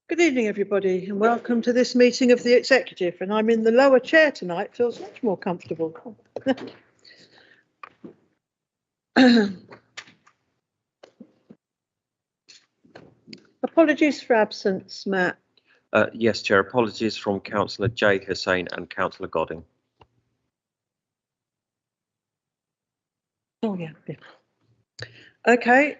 Good evening, everybody, and welcome to this meeting of the Executive. And I'm in the lower chair tonight, feels much more comfortable. Apologies for absence, Matt. Yes, Chair. Apologies from Councillor J. Hussain and Councillor Godding. Oh, yeah. Okay.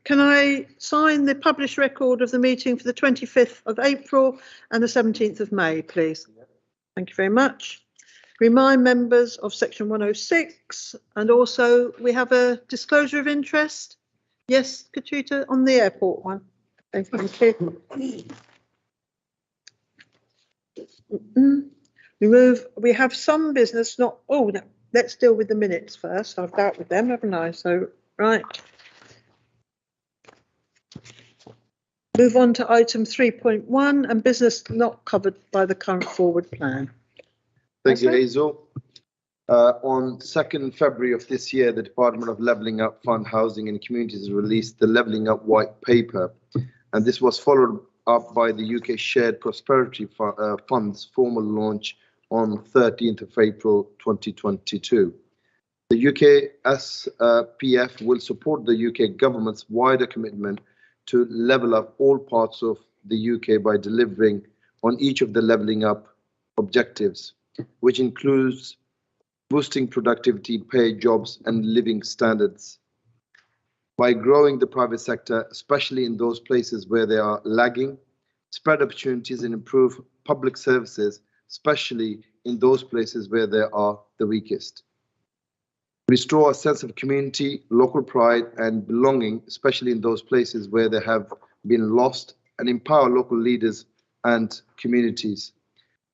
Can I sign the published record of the meeting for the 25th of April and the 17th of May, please? Thank you very much. Remind members of section 106, and also we have a disclosure of interest. Yes, Katrina, on the airport one. Thank you. We have some business, not, oh, no, let's deal with the minutes first. I've dealt with them, haven't I? So, right. Move on to item 3.1 and business not covered by the current forward plan. Thank you, Hazel. On 2nd February of this year, the Department of Levelling Up Fund Housing and Communities released the Levelling Up White Paper, and this was followed up by the UK Shared Prosperity Fund's formal launch on 13th of April 2022. The UK SPF will support the UK government's wider commitment to level up all parts of the UK by delivering on each of the levelling up objectives, which includes boosting productivity, pay, jobs and living standards. By growing the private sector, especially in those places where they are lagging, spread opportunities and improve public services, especially in those places where they are the weakest. Restore a sense of community, local pride and belonging, especially in those places where they have been lost, and empower local leaders and communities.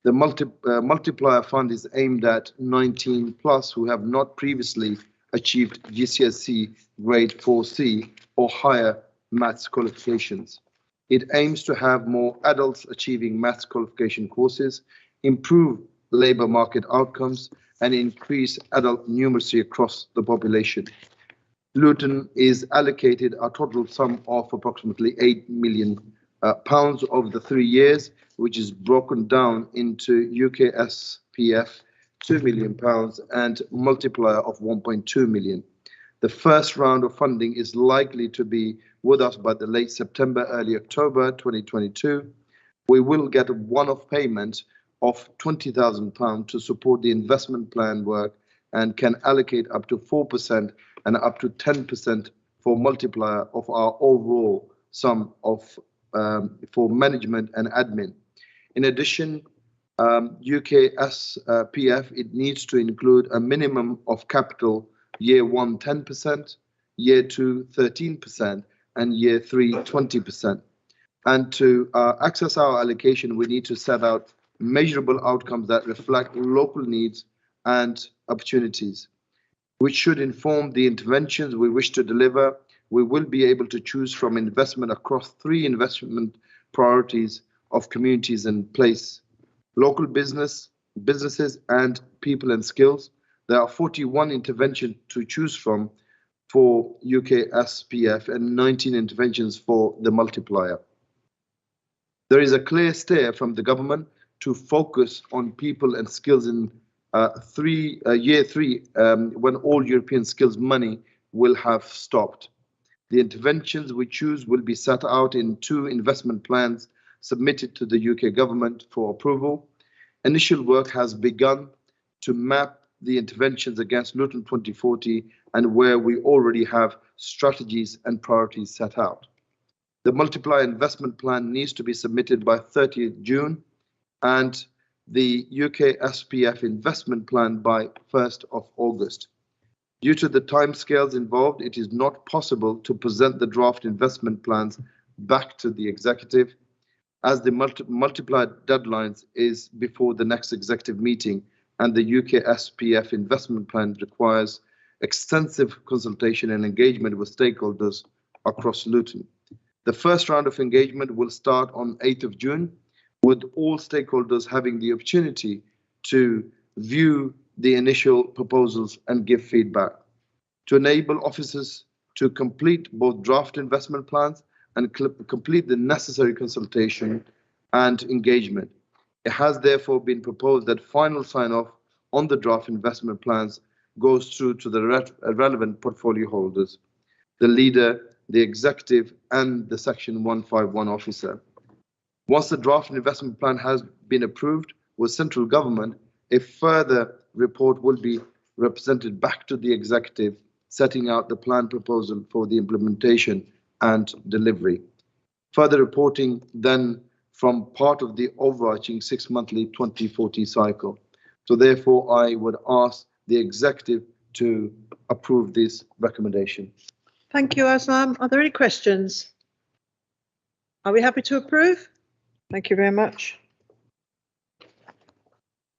The multiplier fund is aimed at 19 plus who have not previously achieved GCSE grade 4C or higher maths qualifications. It aims to have more adults achieving maths qualification courses, improve labour market outcomes, and increase adult numeracy across the population. Luton is allocated a total sum of approximately £8 million over the 3 years, which is broken down into UK SPF £2 million and multiplier of 1.2 million. The first round of funding is likely to be with us by the late September, early October 2022. We will get a one-off payment of £20,000 to support the investment plan work and can allocate up to 4% and up to 10% for multiplier of our overall sum of for management and admin. In addition, UK SPF, it needs to include a minimum of capital year 1 10%, year 2 13%, and year 3 20%. And to access our allocation, we need to set out measurable outcomes that reflect local needs and opportunities, which should inform the interventions we wish to deliver. We will be able to choose from investment across 3 investment priorities of communities and place, local businesses and people and skills. There are 41 interventions to choose from for UK SPF and 19 interventions for the multiplier. There is a clear steer from the government to focus on people and skills in year 3 when all European skills money will have stopped. The interventions we choose will be set out in 2 investment plans submitted to the UK government for approval. Initial work has begun to map the interventions against Luton 2040 and where we already have strategies and priorities set out. The multiplier investment plan needs to be submitted by 30th June and the UK SPF investment plan by 1st of August. Due to the timescales involved, it is not possible to present the draft investment plans back to the executive, as the multiplier deadlines is before the next executive meeting, and the UK SPF investment plan requires extensive consultation and engagement with stakeholders across Luton. The first round of engagement will start on 8th of June, with all stakeholders having the opportunity to view the initial proposals and give feedback. To enable officers to complete both draft investment plans and complete the necessary consultation and engagement. It has therefore been proposed that final sign-off on the draft investment plans goes through to the relevant portfolio holders, the leader, the executive, and the Section 151 officer. Once the draft investment plan has been approved with central government, a further report will be represented back to the executive, setting out the plan proposal for the implementation and delivery. Further reporting then from part of the overarching 6-monthly 2040 cycle. So therefore, I would ask the executive to approve this recommendation. Thank you, Aslam. Are there any questions? Are we happy to approve? Thank you very much.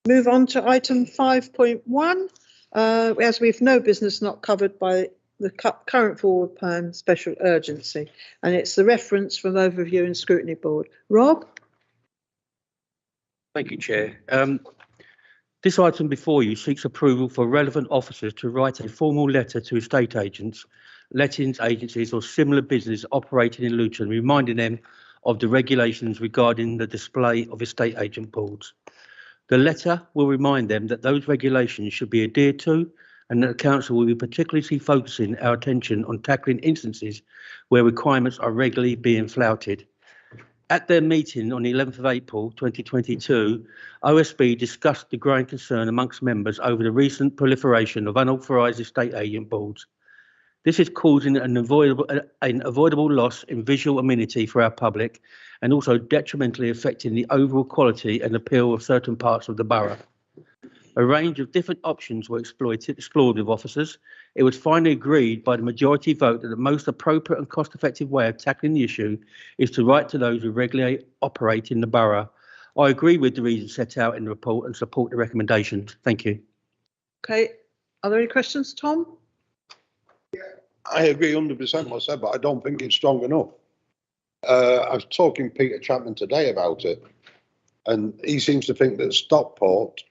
Move on to item 5.1, as we've no business not covered by the current forward plan special urgency, and it's the reference from Overview and Scrutiny Board. Rob? Thank you, Chair. This item before you seeks approval for relevant officers to write a formal letter to estate agents, lettings agencies or similar business operating in Luton, reminding them of the regulations regarding the display of estate agent boards. The letter will remind them that those regulations should be adhered to and that the Council will be particularly focusing our attention on tackling instances where requirements are regularly being flouted. At their meeting on the 11th of April 2022, OSB discussed the growing concern amongst members over the recent proliferation of unauthorised estate agent boards. This is causing an avoidable loss in visual amenity for our public and also detrimentally affecting the overall quality and appeal of certain parts of the borough. A range of different options were explored with officers. It was finally agreed by the majority vote that the most appropriate and cost-effective way of tackling the issue is to write to those who regularly operate in the borough. I agree with the reasons set out in the report and support the recommendations. Thank you. Okay, are there any questions, Tom? I agree 100% what I said, but I don't think it's strong enough. I was talking to Peter Chapman today about it, and he seems to think that Stockport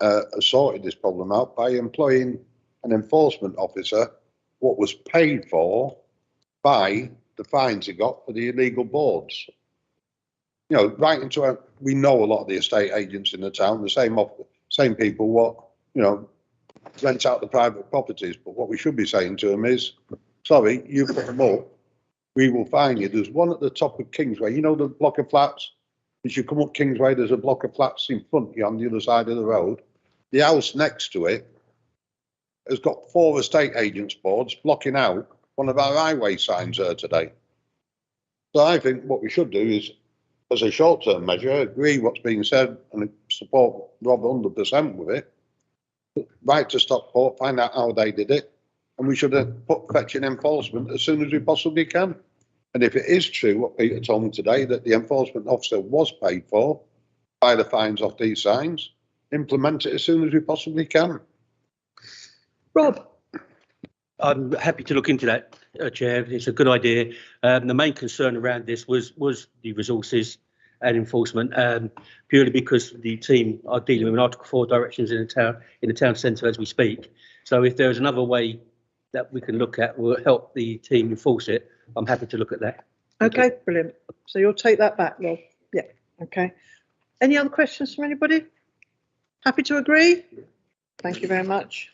has sorted this problem out by employing an enforcement officer, what was paid for by the fines he got for the illegal boards. You know, right into we know a lot of the estate agents in the town, the same people what, you know, rent out the private properties, but what we should be saying to them is, sorry, you put them up, we will fine you. There's one at the top of Kingsway, you know the block of flats? As you come up Kingsway, there's a block of flats in front of you on the other side of the road. The house next to it has got 4 estate agents boards blocking out one of our highway signs there today. So I think what we should do is, as a short-term measure, agree what's being said and support Rob 100% with it. Right to Stockport, find out how they did it, and we should have put fetching enforcement as soon as we possibly can. And if it is true what Peter told me today, that the enforcement officer was paid for by the fines off these signs, implement it as soon as we possibly can. Rob? I'm happy to look into that, Chair. It's a good idea. The main concern around this was the resources and enforcement, purely because the team are dealing with Article 4 directions in the town centre as we speak. So if there's another way that we can look at will help the team enforce it, I'm happy to look at that. Okay, brilliant. So you'll take that back, Rob? Yeah, okay. Any other questions from anybody? Happy to agree? Thank you very much.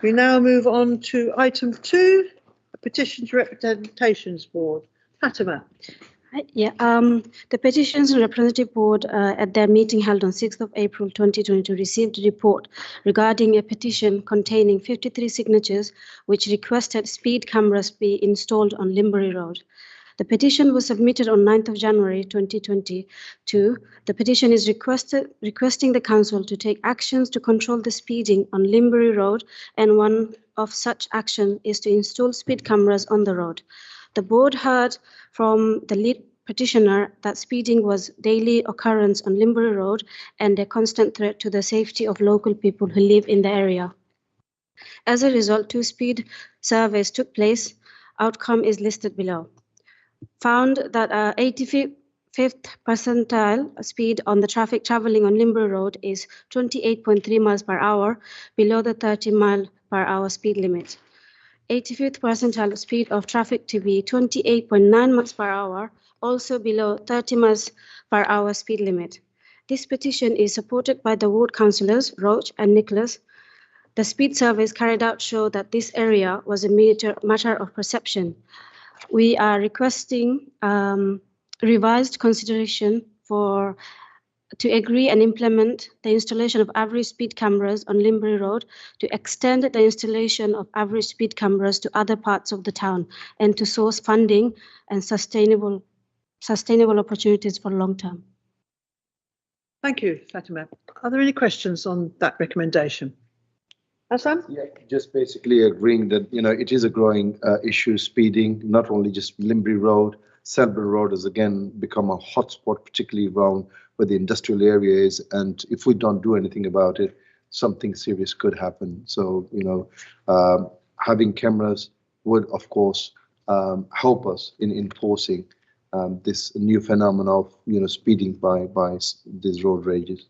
We now move on to item 2, the Petitions Representations Board. Fatima. Yeah, the Petitions Representative Board at their meeting held on 6th of April 2022 received a report regarding a petition containing 53 signatures which requested speed cameras be installed on Limbury Road. The petition was submitted on 9th of January 2022. The petition is requesting the Council to take actions to control the speeding on Limbury Road, and one of such action is to install speed cameras on the road. The board heard from the lead petitioner that speeding was daily occurrence on Limbury Road and a constant threat to the safety of local people who live in the area. As a result, 2 speed surveys took place. Outcome is listed below. Found that 85th percentile speed on the traffic travelling on Limbury Road is 28.3 miles per hour, below the 30 mile per hour speed limit. 85th percentile speed of traffic to be 28.9 miles per hour, also below 30 miles per hour speed limit. This petition is supported by the ward councillors, Roche and Nicholas. The speed surveys carried out show that this area was a matter of perception. We are requesting revised consideration to agree and implement the installation of average speed cameras on Limbury Road, to extend the installation of average speed cameras to other parts of the town, and to source funding and sustainable opportunities for long term. Thank you, Fatima. Are there any questions on that recommendation? Aslam? Yeah, just basically agreeing that, it is a growing issue, speeding, not only just Limbury Road. Cllr Road has again become a hotspot, particularly around where the industrial area is. And if we don't do anything about it, something serious could happen. So, having cameras would, of course, help us in enforcing this new phenomenon of, speeding by these road rages.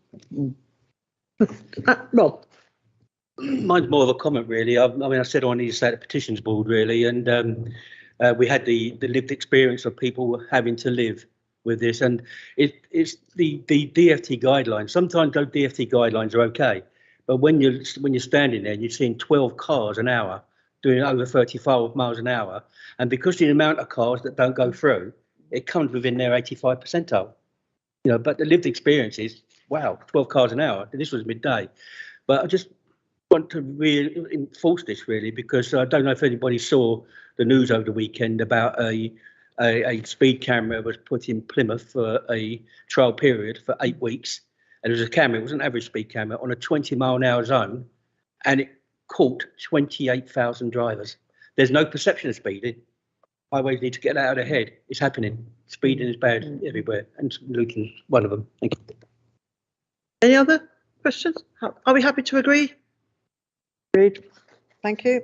Rob? Mine's more of a comment, really. I said I need to say the petitions board, really, and we had the lived experience of people having to live with this, and it's the DFT guidelines. Sometimes those DFT guidelines are okay, but when you're standing there, you're seeing 12 cars an hour doing over 35 miles an hour, and because the amount of cars that don't go through, it comes within their 85 percentile. But the lived experience is, wow, 12 cars an hour. This was midday, but I just want to really enforce this, really, because I don't know if anybody saw the news over the weekend about a speed camera was put in Plymouth for a trial period for 8 weeks, and it was a camera, it was an average speed camera on a 20-mile-an-hour zone, and it caught 28,000 drivers. There's no perception of speeding. Highways need to get that out of their head. It's happening. Speeding is bad everywhere, and Luton's one of them. Thank you. Any other questions? Are we happy to agree? Agreed. Thank you.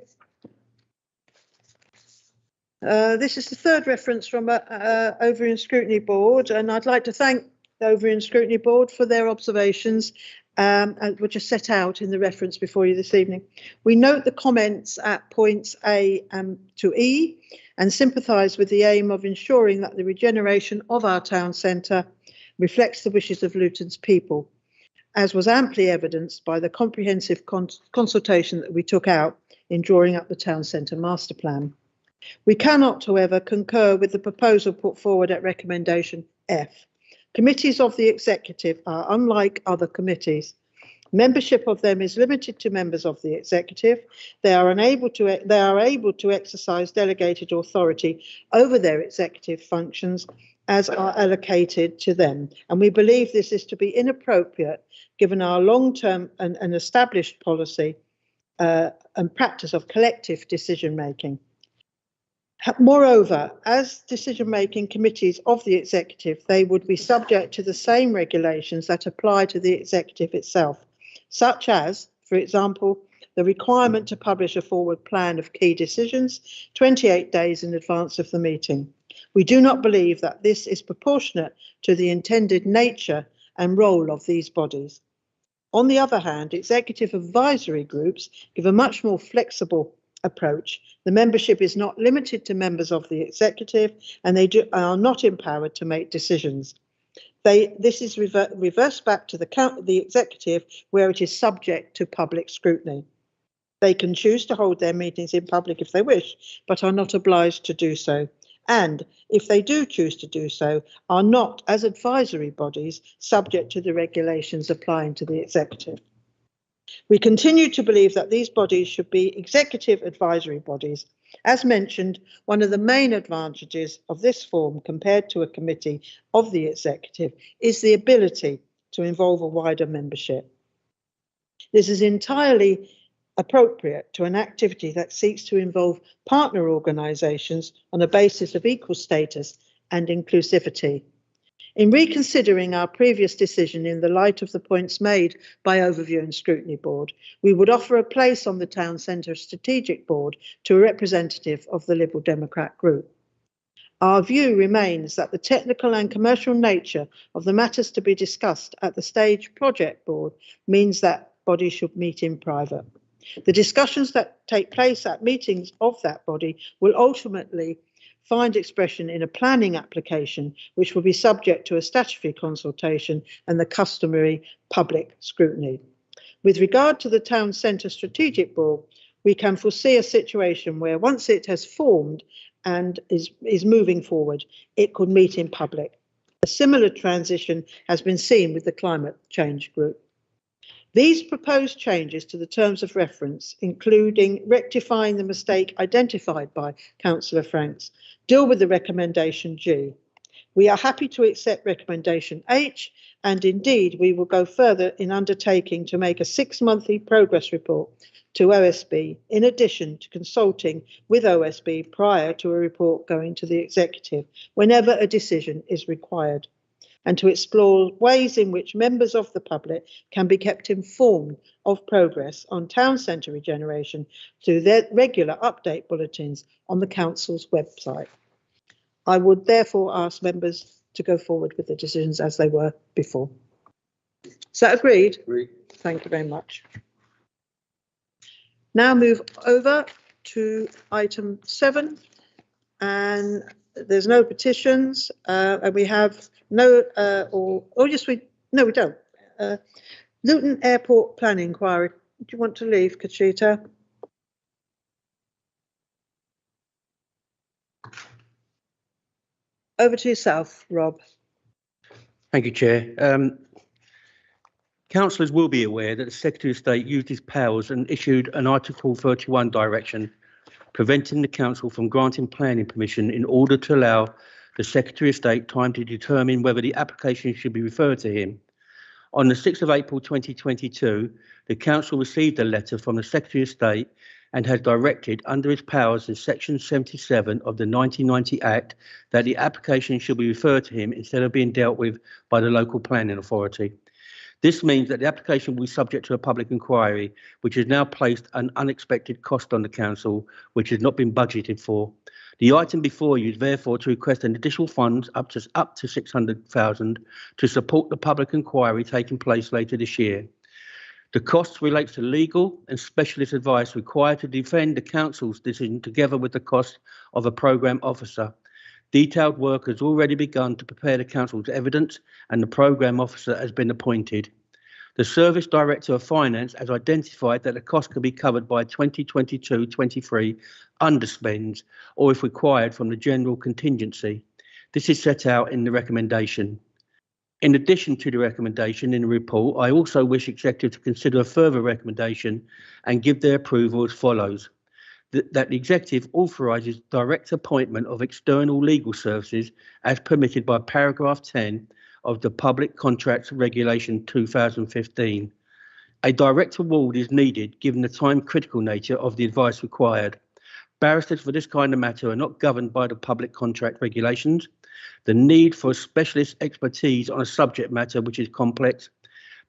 This is the third reference from Overeem Scrutiny Board, and I'd like to thank the Overeem Scrutiny Board for their observations, which are set out in the reference before you this evening. We note the comments at points A to E and sympathise with the aim of ensuring that the regeneration of our town centre reflects the wishes of Luton's people, as was amply evidenced by the comprehensive consultation that we took out in drawing up the town centre master plan. We cannot, however, concur with the proposal put forward at recommendation F. Committees of the executive are unlike other committees. Membership of them is limited to members of the executive. They are able to exercise delegated authority over their executive functions as are allocated to them. And we believe this is to be inappropriate given our long-term and established policy and practice of collective decision-making. Moreover, as decision-making committees of the executive, they would be subject to the same regulations that apply to the executive itself, such as, for example, the requirement to publish a forward plan of key decisions 28 days in advance of the meeting. We do not believe that this is proportionate to the intended nature and role of these bodies. On the other hand, executive advisory groups give a much more flexible approach. The membership is not limited to members of the executive, and they are not empowered to make decisions. This is reversed back to the executive, where it is subject to public scrutiny. They can choose to hold their meetings in public if they wish, but are not obliged to do so. And if they do choose to do so, are not, as advisory bodies, subject to the regulations applying to the executive. We continue to believe that these bodies should be executive advisory bodies. As mentioned, one of the main advantages of this form compared to a committee of the executive is the ability to involve a wider membership. This is entirely appropriate to an activity that seeks to involve partner organisations on a basis of equal status and inclusivity. In reconsidering our previous decision in the light of the points made by Overview and Scrutiny Board, we would offer a place on the Town Centre Strategic Board to a representative of the Liberal Democrat group. Our view remains that the technical and commercial nature of the matters to be discussed at the Stage Project Board means that bodies should meet in private. The discussions that take place at meetings of that body will ultimately find expression in a planning application, which will be subject to a statutory consultation and the customary public scrutiny. With regard to the town centre strategic board, we can foresee a situation where once it has formed and is moving forward, it could meet in public. A similar transition has been seen with the climate change group. These proposed changes to the terms of reference, including rectifying the mistake identified by Councillor Franks, deal with the recommendation G. We are happy to accept recommendation H, and indeed we will go further in undertaking to make a 6-monthly progress report to OSB, in addition to consulting with OSB prior to a report going to the executive whenever a decision is required, and to explore ways in which members of the public can be kept informed of progress on town centre regeneration through their regular update bulletins on the council's website. I would therefore ask members to go forward with the decisions as they were before. Is that agreed? Agreed. Thank you very much. Now move over to item 7, and there's no petitions, and we have no, we don't. Luton Airport Planning Inquiry. Do you want to leave, Kachita? Over to yourself, Rob. Thank you, Chair. Councillors will be aware that the Secretary of State used his powers and issued an Article 31 direction preventing the Council from granting planning permission in order to allow the Secretary of State time to determine whether the application should be referred to him. On the 6th of April 2022, the Council received a letter from the Secretary of State and has directed, under his powers in Section 77 of the 1990 Act, that the application should be referred to him instead of being dealt with by the local planning authority. This means that the application will be subject to a public inquiry, which has now placed an unexpected cost on the Council, which has not been budgeted for. The item before you is therefore to request an additional funds up to 600,000 to support the public inquiry taking place later this year. The cost relates to legal and specialist advice required to defend the Council's decision, together with the cost of a programme officer. Detailed work has already begun to prepare the Council's evidence, and the programme officer has been appointed. The Service Director of Finance has identified that the cost can be covered by 2022-23 underspends, or if required, from the general contingency. This is set out in the recommendation. In addition to the recommendation in the report, I also wish Executive to consider a further recommendation and give their approval as follows. That the Executive authorises direct appointment of external legal services as permitted by paragraph 10 of the Public Contracts Regulation 2015. A direct award is needed given the time-critical nature of the advice required. Barristers for this kind of matter are not governed by the Public Contract Regulations. The need for specialist expertise on a subject matter which is complex.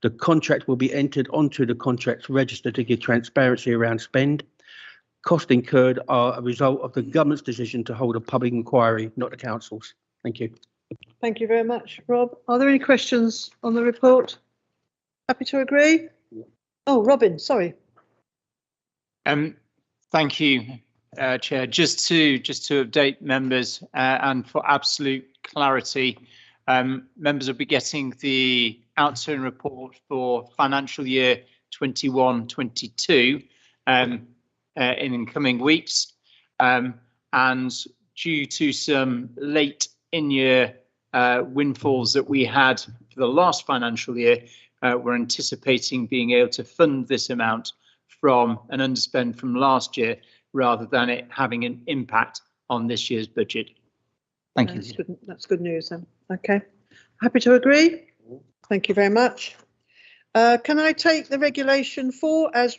The contract will be entered onto the contracts register to give transparency around spend. Costs incurred are a result of the government's decision to hold a public inquiry, not the Council's. Thank you. Thank you very much, Rob. Are there any questions on the report? Happy to agree? Oh, Robin, sorry. Thank you, Chair. Just to update members and for absolute clarity, members will be getting the outturn report for financial year 21-22 in coming weeks, and due to some late in-year windfalls that we had for the last financial year, we're anticipating being able to fund this amount from an underspend from last year, rather than it having an impact on this year's budget. Thank you. That's good news then. Okay. Happy to agree. Thank you very much. Can I take the regulation 4 as read?